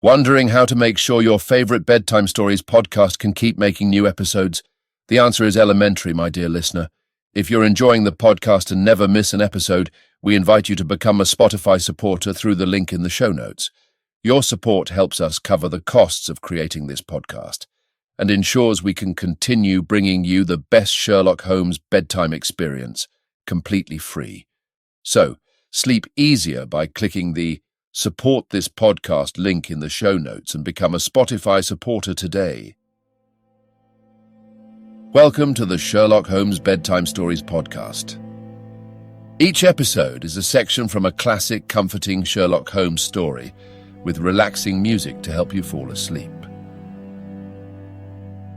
Wondering how to make sure your favorite bedtime stories podcast can keep making new episodes? The answer is elementary, my dear listener. If you're enjoying the podcast and never miss an episode, we invite you to become a Spotify supporter through the link in the show notes. Your support helps us cover the costs of creating this podcast and ensures we can continue bringing you the best Sherlock Holmes bedtime experience, completely free. So, sleep easier by clicking the Support this podcast link in the show notes and become a Spotify supporter today. Welcome to the Sherlock Holmes Bedtime Stories podcast. Each episode is a section from a classic, comforting Sherlock Holmes story with relaxing music to help you fall asleep.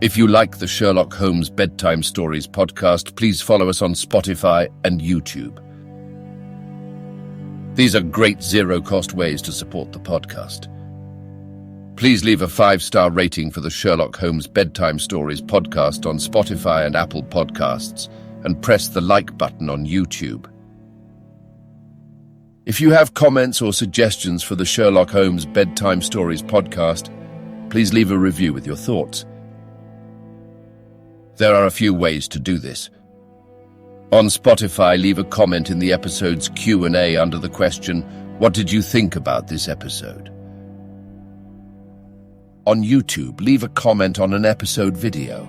If you like the Sherlock Holmes Bedtime Stories podcast, please follow us on Spotify and YouTube. These are great zero-cost ways to support the podcast. Please leave a 5-star rating for the Sherlock Holmes Bedtime Stories podcast on Spotify and Apple Podcasts, and press the like button on YouTube. If you have comments or suggestions for the Sherlock Holmes Bedtime Stories podcast, please leave a review with your thoughts. There are a few ways to do this. On Spotify, leave a comment in the episode's Q&A under the question, "What did you think about this episode?" On YouTube, leave a comment on an episode video.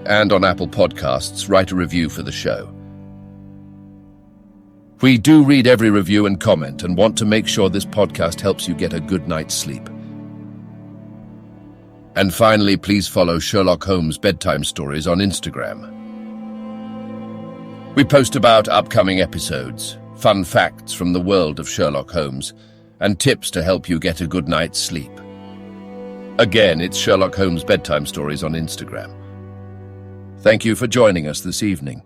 And on Apple Podcasts, write a review for the show. We do read every review and comment and want to make sure this podcast helps you get a good night's sleep. And finally, please follow Sherlock Holmes Bedtime Stories on Instagram. We post about upcoming episodes, fun facts from the world of Sherlock Holmes, and tips to help you get a good night's sleep. Again, it's Sherlock Holmes Bedtime Stories on Instagram. Thank you for joining us this evening.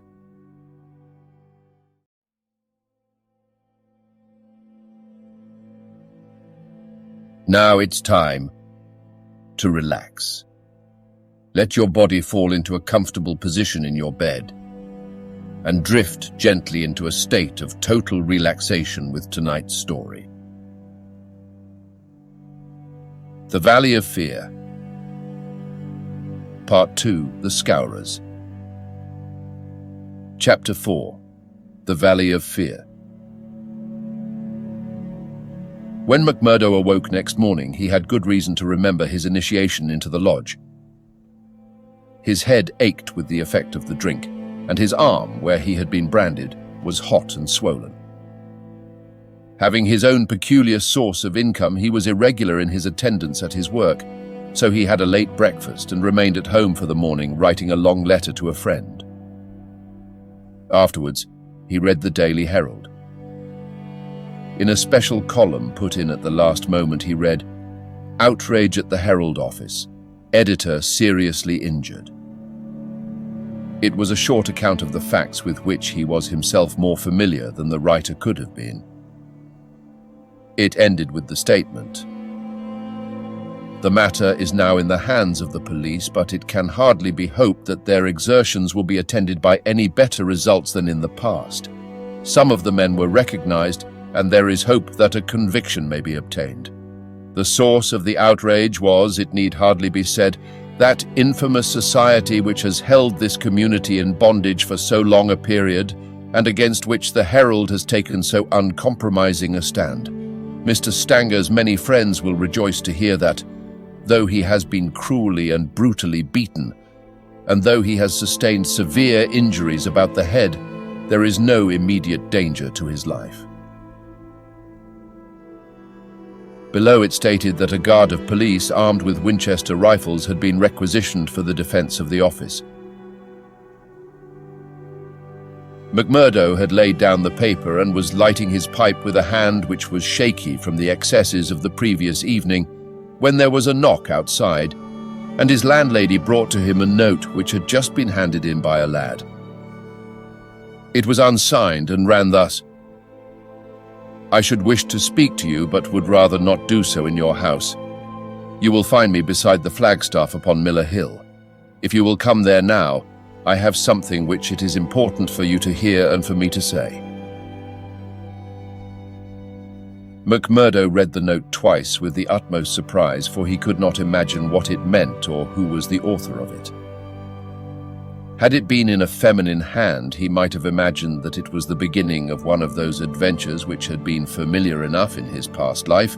Now it's time to relax. Let your body fall into a comfortable position in your bed and drift gently into a state of total relaxation with tonight's story. The Valley of Fear. Part 2, The Scourers. Chapter 4, The Valley of Fear. When McMurdo awoke next morning, he had good reason to remember his initiation into the lodge. His head ached with the effect of the drink, and his arm, where he had been branded, was hot and swollen. Having his own peculiar source of income, he was irregular in his attendance at his work, so he had a late breakfast and remained at home for the morning, writing a long letter to a friend. Afterwards, he read the Daily Herald. In a special column put in at the last moment, he read, "Outrage at the Herald office. Editor seriously injured." It was a short account of the facts with which he was himself more familiar than the writer could have been. It ended with the statement, "The matter is now in the hands of the police, but it can hardly be hoped that their exertions will be attended by any better results than in the past. Some of the men were recognized, and there is hope that a conviction may be obtained. The source of the outrage was, it need hardly be said, that infamous society which has held this community in bondage for so long a period, and against which the Herald has taken so uncompromising a stand. Mr. Stanger's many friends will rejoice to hear that, though he has been cruelly and brutally beaten, and though he has sustained severe injuries about the head, there is no immediate danger to his life." Below it stated that a guard of police armed with Winchester rifles had been requisitioned for the defense of the office. McMurdo had laid down the paper and was lighting his pipe with a hand which was shaky from the excesses of the previous evening, when there was a knock outside, and his landlady brought to him a note which had just been handed in by a lad. It was unsigned and ran thus, "I should wish to speak to you, but would rather not do so in your house. You will find me beside the flagstaff upon Miller Hill. If you will come there now, I have something which it is important for you to hear and for me to say." McMurdo read the note twice with the utmost surprise, for he could not imagine what it meant or who was the author of it. Had it been in a feminine hand, he might have imagined that it was the beginning of one of those adventures which had been familiar enough in his past life.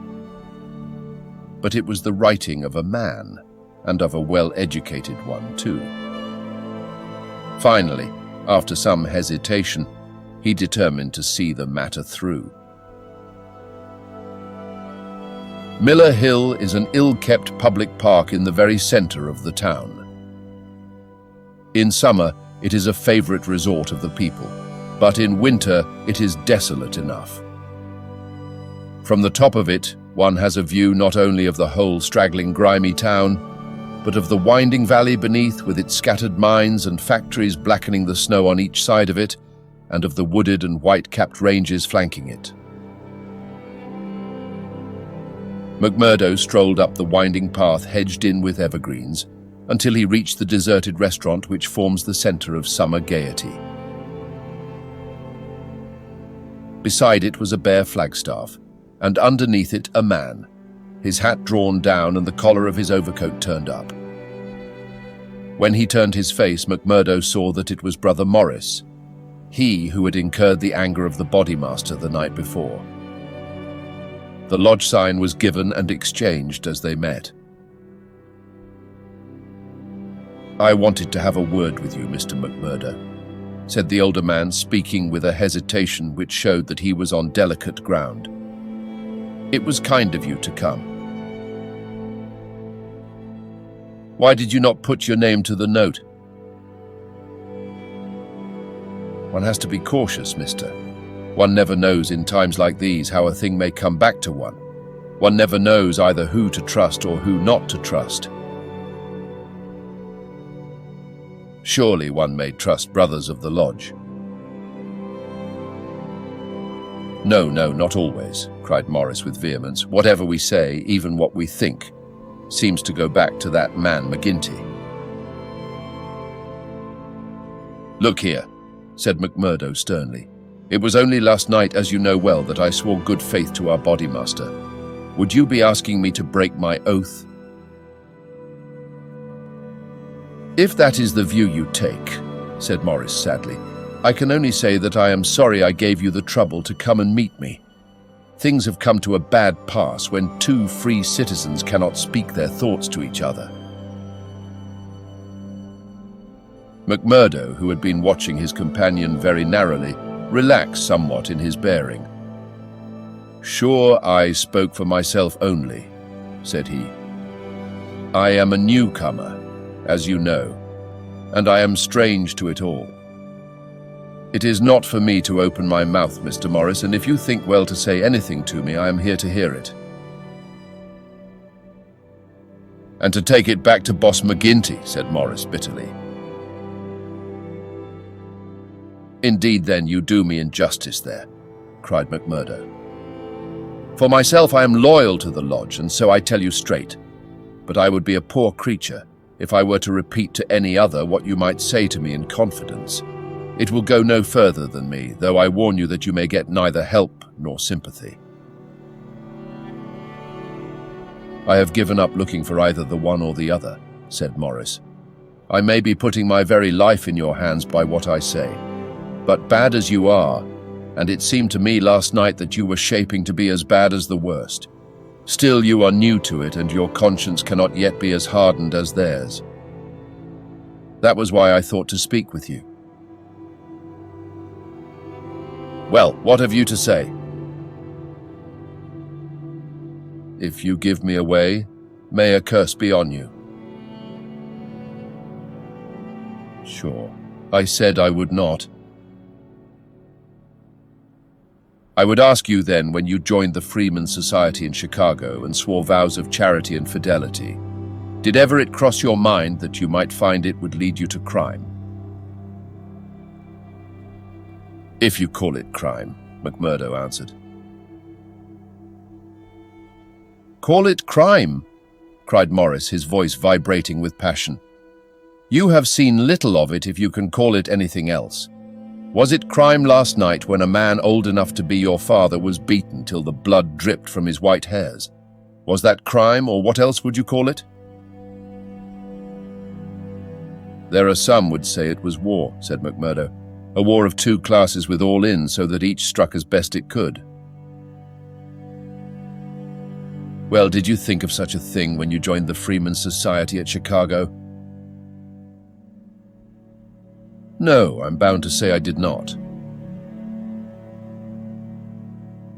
But it was the writing of a man, and of a well-educated one too. Finally, after some hesitation, he determined to see the matter through. Miller Hill is an ill-kept public park in the very center of the town. In summer, it is a favorite resort of the people, but in winter it is desolate enough. From the top of it, one has a view not only of the whole straggling, grimy town, but of the winding valley beneath with its scattered mines and factories blackening the snow on each side of it, and of the wooded and white-capped ranges flanking it. McMurdo strolled up the winding path hedged in with evergreens until he reached the deserted restaurant which forms the center of summer gaiety. Beside it was a bare flagstaff, and underneath it a man, his hat drawn down and the collar of his overcoat turned up. When he turned his face, McMurdo saw that it was Brother Morris, he who had incurred the anger of the bodymaster the night before. The lodge sign was given and exchanged as they met. "I wanted to have a word with you, Mr. McMurdo," said the older man, speaking with a hesitation which showed that he was on delicate ground. "It was kind of you to come. Why did you not put your name to the note?" "One has to be cautious, mister. One never knows in times like these how a thing may come back to one. One never knows either who to trust or who not to trust. Surely one may trust brothers of the lodge." No, not always," cried Morris with vehemence. "Whatever we say, even what we think, seems to go back to that man McGinty." "Look here," said McMurdo sternly. "It was only last night, as you know well, that I swore good faith to our bodymaster. Would you be asking me to break my oath?" "If that is the view you take," said Morris sadly, "I can only say that I am sorry I gave you the trouble to come and meet me. Things have come to a bad pass when two free citizens cannot speak their thoughts to each other." McMurdo, who had been watching his companion very narrowly, relaxed somewhat in his bearing. "Sure, I spoke for myself only," said he. "I am a newcomer, as you know, and I am strange to it all. It is not for me to open my mouth, Mr. Morris, and if you think well to say anything to me, I am here to hear it." "And to take it back to Boss McGinty," said Morris bitterly. "Indeed, then, you do me injustice there," cried McMurdo. "For myself, I am loyal to the lodge, and so I tell you straight. But I would be a poor creature if I were to repeat to any other what you might say to me in confidence. It will go no further than me, though I warn you that you may get neither help nor sympathy." "I have given up looking for either the one or the other," said Morris. "I may be putting my very life in your hands by what I say. But bad as you are, and it seemed to me last night that you were shaping to be as bad as the worst, still you are new to it and your conscience cannot yet be as hardened as theirs. That was why I thought to speak with you." "Well, what have you to say?" "If you give me away, may a curse be on you." "Sure, I said I would not." "I would ask you then, when you joined the Freemen Society in Chicago and swore vows of charity and fidelity, did ever it cross your mind that you might find it would lead you to crime?" "If you call it crime," McMurdo answered. "Call it crime?" cried Morris, his voice vibrating with passion. "You have seen little of it if you can call it anything else. Was it crime last night when a man old enough to be your father was beaten till the blood dripped from his white hairs? Was that crime, or what else would you call it? There are some would say it was war, said McMurdo. A war of two classes with all in so that each struck as best it could. Well, did you think of such a thing when you joined the Freemen Society at Chicago? No, I'm bound to say I did not.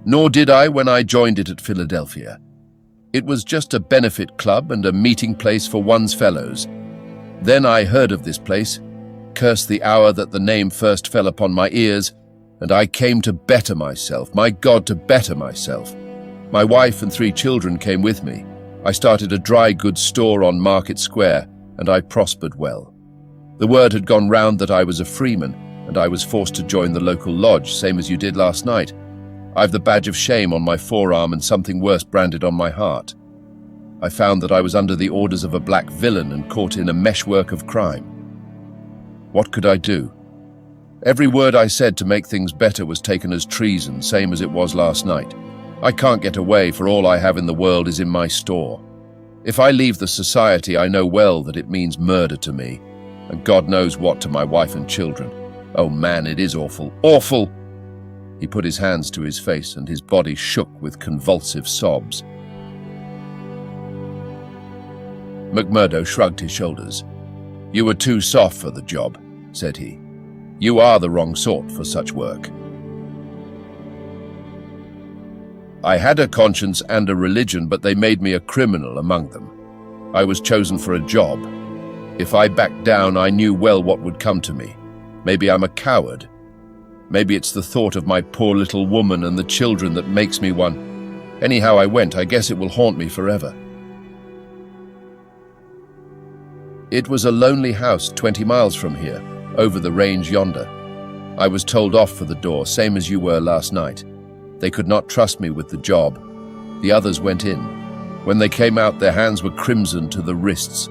Nor did I when I joined it at Philadelphia. It was just a benefit club and a meeting place for one's fellows. Then I heard of this place, cursed the hour that the name first fell upon my ears, and I came to better myself, my God, to better myself. My wife and 3 children came with me. I started a dry goods store on Market Square, and I prospered well. The word had gone round that I was a freeman, and I was forced to join the local lodge, same as you did last night. I've the badge of shame on my forearm and something worse branded on my heart. I found that I was under the orders of a black villain and caught in a meshwork of crime. What could I do? Every word I said to make things better was taken as treason, same as it was last night. I can't get away, for all I have in the world is in my store. If I leave the society, I know well that it means murder to me, and God knows what to my wife and children. Oh man, it is awful, awful! He put his hands to his face, and his body shook with convulsive sobs. McMurdo shrugged his shoulders. You were too soft for the job, said he. You are the wrong sort for such work. I had a conscience and a religion, but they made me a criminal among them. I was chosen for a job. If I backed down, I knew well what would come to me. Maybe I'm a coward. Maybe it's the thought of my poor little woman and the children that makes me one. Anyhow I went, I guess it will haunt me forever. It was a lonely house 20 miles from here, over the range yonder. I was told off for the door, same as you were last night. They could not trust me with the job. The others went in. When they came out, their hands were crimson to the wrists.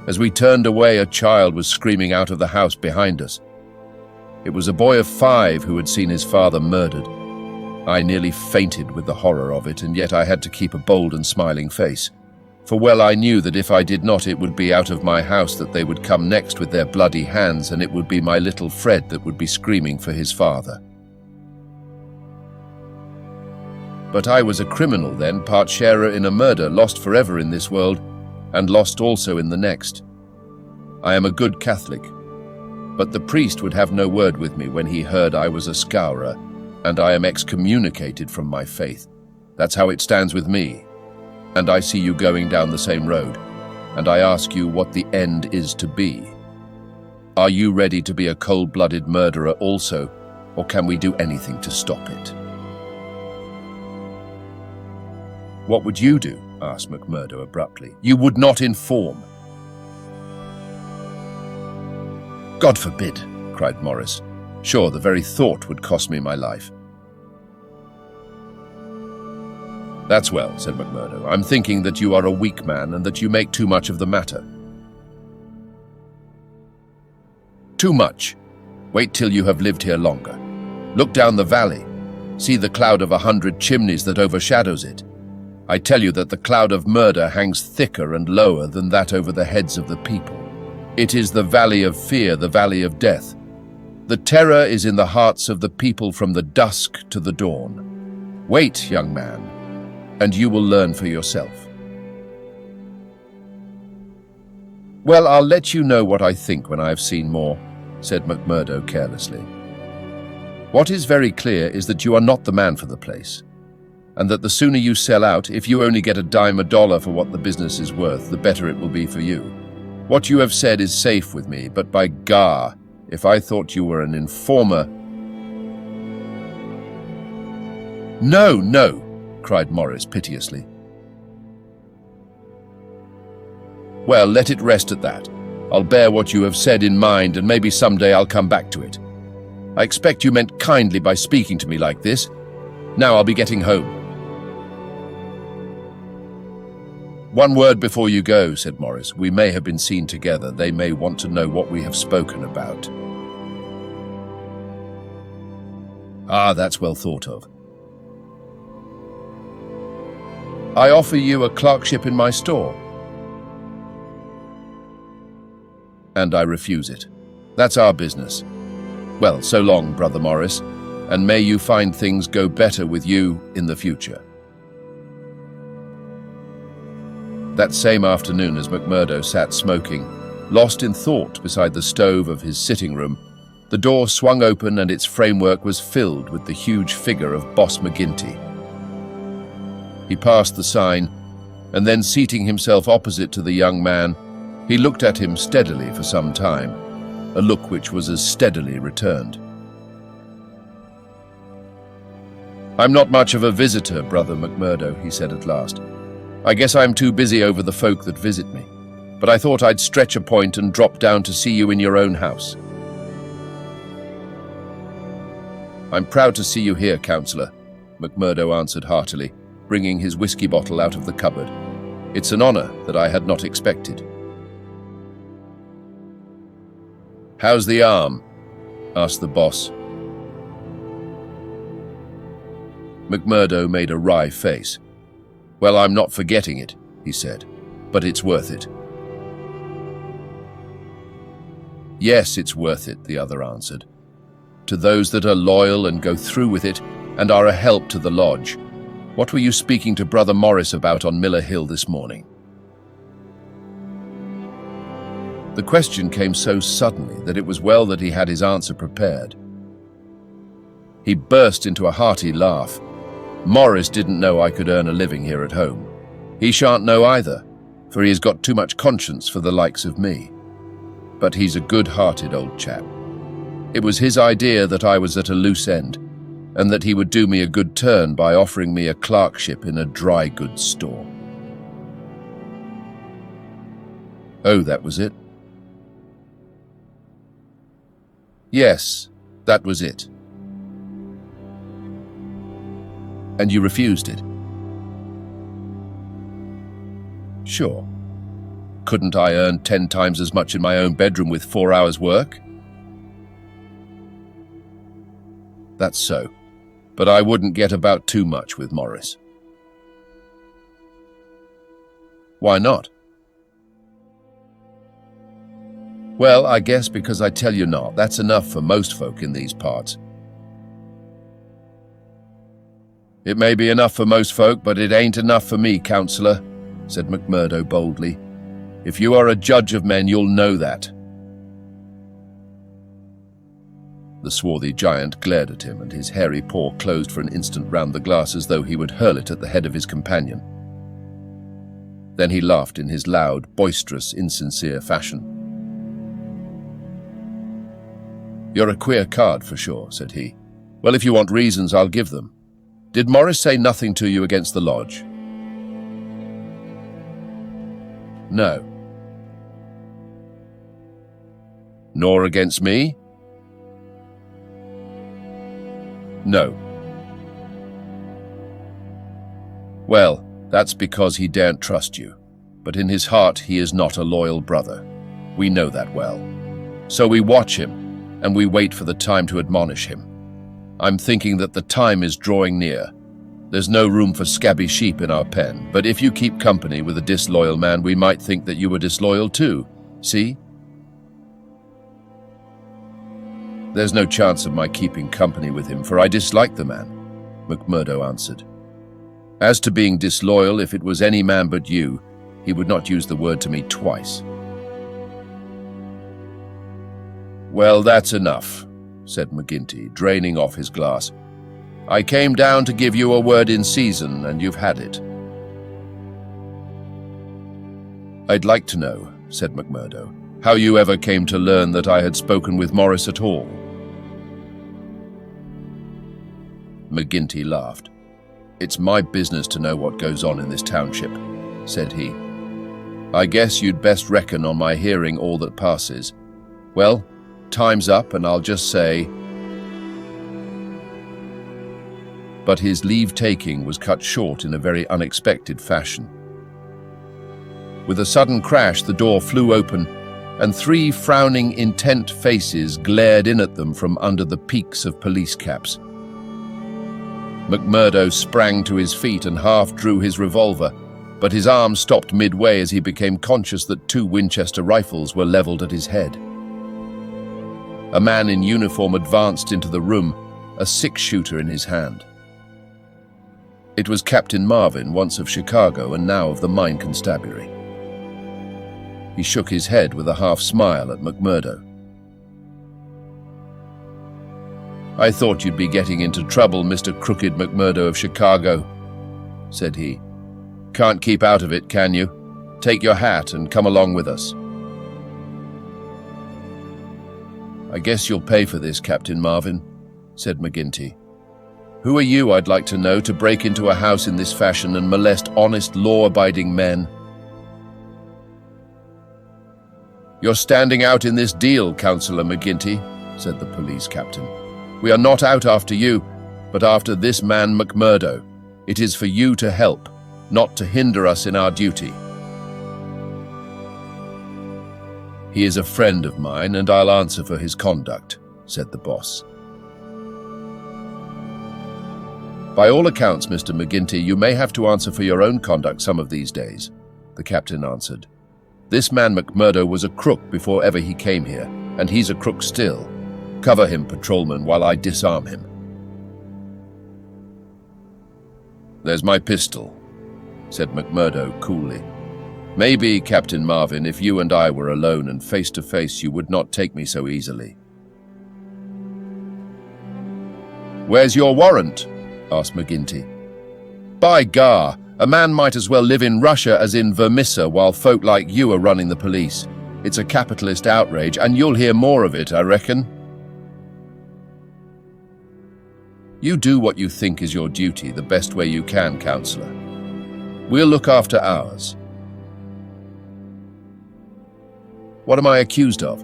As we turned away, a child was screaming out of the house behind us. It was a boy of 5 who had seen his father murdered. I nearly fainted with the horror of it, and yet I had to keep a bold and smiling face. For well I knew that if I did not, it would be out of my house that they would come next with their bloody hands, and it would be my little Fred that would be screaming for his father. But I was a criminal then, part sharer in a murder, lost forever in this world, and lost also in the next. I am a good Catholic, but the priest would have no word with me when he heard I was a scourer, and I am excommunicated from my faith. That's how it stands with me. And I see you going down the same road, and I ask you what the end is to be. Are you ready to be a cold-blooded murderer also, or can we do anything to stop it? What would you do? Asked McMurdo abruptly. You would not inform. God forbid, cried Morris. Sure, the very thought would cost me my life. That's well, said McMurdo. I'm thinking that you are a weak man and that you make too much of the matter. Too much. Wait till you have lived here longer. Look down the valley. See the cloud of 100 chimneys that overshadows it. I tell you that the cloud of murder hangs thicker and lower than that over the heads of the people. It is the valley of fear, the valley of death. The terror is in the hearts of the people from the dusk to the dawn. Wait, young man, and you will learn for yourself. Well, I'll let you know what I think when I have seen more, said McMurdo carelessly. What is very clear is that you are not the man for the place, and that the sooner you sell out, if you only get a dime a dollar for what the business is worth, the better it will be for you. What you have said is safe with me, but by gar, if I thought you were an informer— No, no, cried Morris piteously. Well, let it rest at that. I'll bear what you have said in mind, and maybe someday I'll come back to it. I expect you meant kindly by speaking to me like this. Now I'll be getting home. One word before you go, said Morris. We may have been seen together. They may want to know what we have spoken about. Ah, that's well thought of. I offer you a clerkship in my store. And I refuse it. That's our business. Well, so long, Brother Morris, and may you find things go better with you in the future. That same afternoon, as McMurdo sat smoking, lost in thought beside the stove of his sitting room, the door swung open and its framework was filled with the huge figure of Boss McGinty. He passed the sign, and then seating himself opposite to the young man, he looked at him steadily for some time, a look which was as steadily returned. "I'm not much of a visitor, Brother McMurdo," he said at last. "I guess I'm too busy over the folk that visit me, but I thought I'd stretch a point and drop down to see you in your own house." "I'm proud to see you here, Counselor," McMurdo answered heartily, bringing his whiskey bottle out of the cupboard. "It's an honor that I had not expected." "How's the arm?" asked the boss. McMurdo made a wry face. "Well, I'm not forgetting it," he said, "but it's worth it." "Yes, it's worth it," the other answered. "To those that are loyal and go through with it and are a help to the lodge. What were you speaking to Brother Morris about on Miller Hill this morning?" The question came so suddenly that it was well that he had his answer prepared. He burst into a hearty laugh. "Morris didn't know I could earn a living here at home. He shan't know either, for he has got too much conscience for the likes of me. But he's a good-hearted old chap. It was his idea that I was at a loose end, and that he would do me a good turn by offering me a clerkship in a dry goods store." "Oh, that was it?" "Yes, that was it." "And you refused it?" "Sure. Couldn't I earn 10 times as much in my own bedroom with 4 hours' work?" "That's so, but I wouldn't get about too much with Morris." "Why not?" "Well, I guess because I tell you not. That's enough for most folk in these parts." "It may be enough for most folk, but it ain't enough for me, Counselor," said McMurdo boldly. "If you are a judge of men, you'll know that." The swarthy giant glared at him, and his hairy paw closed for an instant round the glass as though he would hurl it at the head of his companion. Then he laughed in his loud, boisterous, insincere fashion. "You're a queer card, for sure," said he. "Well, if you want reasons, I'll give them. Did Morris say nothing to you against the lodge?" "No." "Nor against me?" "No." "Well, that's because he daren't trust you. But in his heart he is not a loyal brother. We know that well. So we watch him, and we wait for the time to admonish him. I'm thinking that the time is drawing near. There's no room for scabby sheep in our pen, but if you keep company with a disloyal man, we might think that you were disloyal too. See? There's no chance of my keeping company with him, for I dislike the man," McMurdo answered. "As to being disloyal, if it was any man but you, he would not use the word to me twice." "Well, that's enough," said McGinty, draining off his glass. "I came down to give you a word in season, and you've had it." "I'd like to know," said McMurdo, "how you ever came to learn that I had spoken with Morris at all." McGinty laughed. "It's my business to know what goes on in this township," said he. "I guess you'd best reckon on my hearing all that passes. Well, time's up, and I'll just say—" But his leave-taking was cut short in a very unexpected fashion. With a sudden crash, the door flew open, and 3 frowning, intent faces glared in at them from under the peaks of police caps. McMurdo sprang to his feet and half drew his revolver, but his arm stopped midway as he became conscious that 2 Winchester rifles were leveled at his head. A man in uniform advanced into the room, a 6-shooter in his hand. It was Captain Marvin, once of Chicago and now of the Mine Constabulary. He shook his head with a half-smile at McMurdo. "I thought you'd be getting into trouble, Mr. Crooked McMurdo of Chicago," said he. "Can't keep out of it, can you? Take your hat and come along with us." "I guess you'll pay for this, Captain Marvin," said McGinty. "Who are you, I'd like to know, to break into a house in this fashion and molest honest, law-abiding men?" "You're standing out in this deal, Councillor McGinty," said the police captain. "We are not out after you, but after this man McMurdo. It is for you to help, not to hinder us in our duty." "He is a friend of mine, and I'll answer for his conduct," said the boss. "By all accounts, Mr. McGinty, you may have to answer for your own conduct some of these days," the captain answered. "This man McMurdo was a crook before ever he came here, and he's a crook still. Cover him, patrolman, while I disarm him." "There's my pistol," said McMurdo coolly. "Maybe, Captain Marvin, if you and I were alone and face to face, you would not take me so easily." "Where's your warrant?" asked McGinty. "By gar, a man might as well live in Russia as in Vermissa while folk like you are running the police. It's a capitalist outrage, and you'll hear more of it, I reckon." "You do what you think is your duty the best way you can, Councillor. We'll look after ours." "What am I accused of?"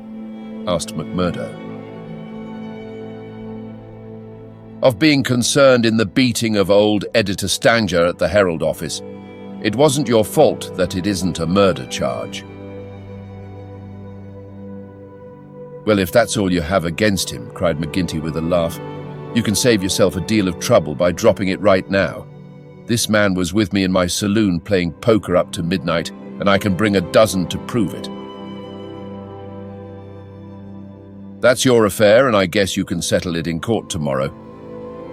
asked McMurdo. "Of being concerned in the beating of old Editor Stanger at the Herald office. It wasn't your fault that it isn't a murder charge." "Well, if that's all you have against him," cried McGinty with a laugh, "you can save yourself a deal of trouble by dropping it right now. This man was with me in my saloon playing poker up to midnight, and I can bring a dozen to prove it." "That's your affair, and I guess you can settle it in court tomorrow.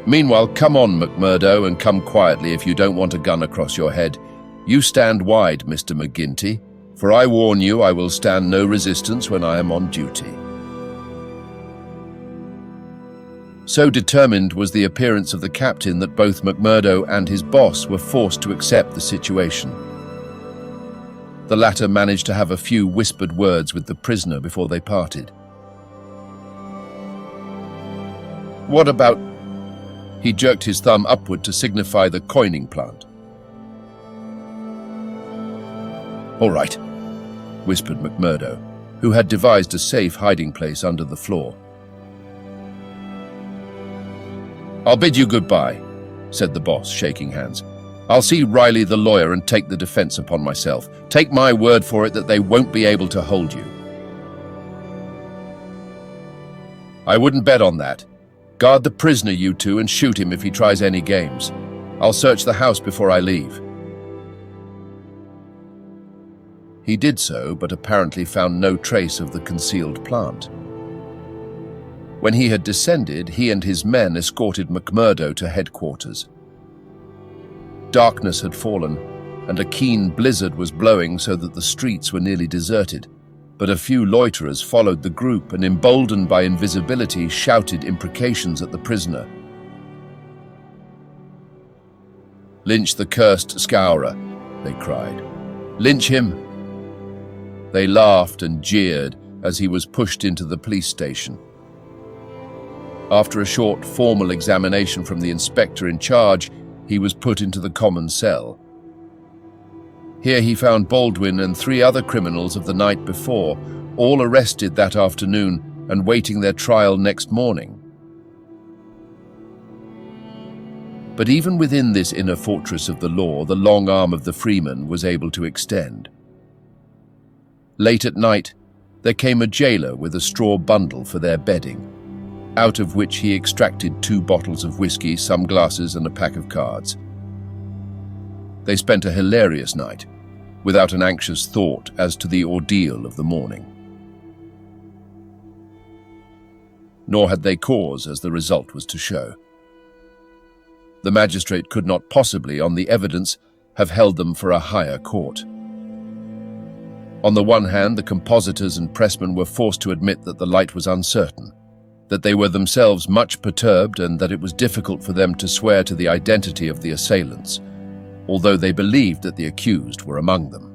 Meanwhile, come on, McMurdo, and come quietly if you don't want a gun across your head. You stand wide, Mr. McGinty, for I warn you I will stand no resistance when I am on duty." So determined was the appearance of the captain that both McMurdo and his boss were forced to accept the situation. The latter managed to have a few whispered words with the prisoner before they parted. "What about—" He jerked his thumb upward to signify the coining plant. "All right," whispered McMurdo, who had devised a safe hiding place under the floor. "I'll bid you goodbye," said the boss, shaking hands. "I'll see Riley the lawyer and take the defense upon myself. Take my word for it that they won't be able to hold you." "I wouldn't bet on that. Guard the prisoner, you two, and shoot him if he tries any games. I'll search the house before I leave." He did so, but apparently found no trace of the concealed plant. When he had descended, he and his men escorted McMurdo to headquarters. Darkness had fallen, and a keen blizzard was blowing so that the streets were nearly deserted. But a few loiterers followed the group and, emboldened by invisibility, shouted imprecations at the prisoner. "Lynch the cursed scourer," they cried. "Lynch him!" They laughed and jeered as he was pushed into the police station. After a short formal examination from the inspector in charge, he was put into the common cell. Here he found Baldwin and 3 other criminals of the night before, all arrested that afternoon and waiting their trial next morning. But even within this inner fortress of the law, the long arm of the Freemen was able to extend. Late at night, there came a jailer with a straw bundle for their bedding. out of which he extracted 2 bottles of whiskey, some glasses, and a pack of cards. They spent a hilarious night, without an anxious thought as to the ordeal of the morning. Nor had they cause, as the result was to show. The magistrate could not possibly, on the evidence, have held them for a higher court. On the one hand, the compositors and pressmen were forced to admit that the light was uncertain, that they were themselves much perturbed, and that it was difficult for them to swear to the identity of the assailants, although they believed that the accused were among them.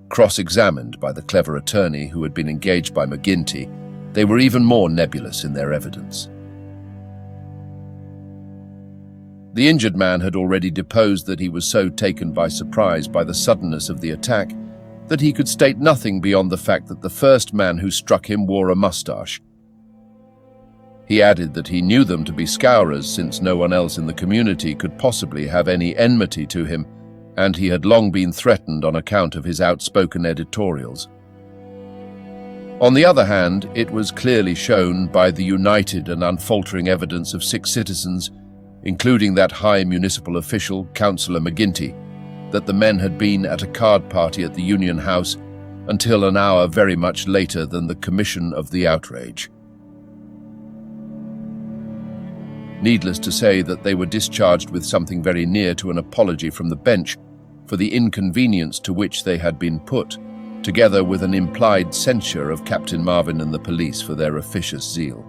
Cross-examined by the clever attorney who had been engaged by McGinty, they were even more nebulous in their evidence. The injured man had already deposed that he was so taken by surprise by the suddenness of the attack that he could state nothing beyond the fact that the first man who struck him wore a moustache. He added that he knew them to be scourers, since no one else in the community could possibly have any enmity to him, and he had long been threatened on account of his outspoken editorials. On the other hand, it was clearly shown by the united and unfaltering evidence of 6 citizens, including that high municipal official, Councillor McGinty, that the men had been at a card party at the Union House until an hour very much later than the commission of the outrage. Needless to say that they were discharged with something very near to an apology from the bench for the inconvenience to which they had been put, together with an implied censure of Captain Marvin and the police for their officious zeal.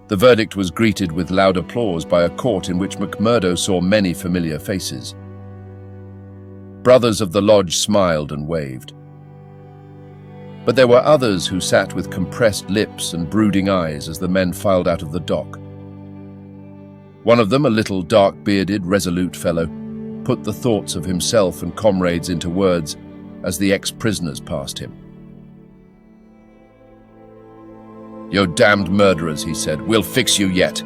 The verdict was greeted with loud applause by a court in which McMurdo saw many familiar faces. Brothers of the lodge smiled and waved. But there were others who sat with compressed lips and brooding eyes as the men filed out of the dock. One of them, a little dark-bearded, resolute fellow, put the thoughts of himself and comrades into words as the ex-prisoners passed him. "You damned murderers," he said. "We'll fix you yet."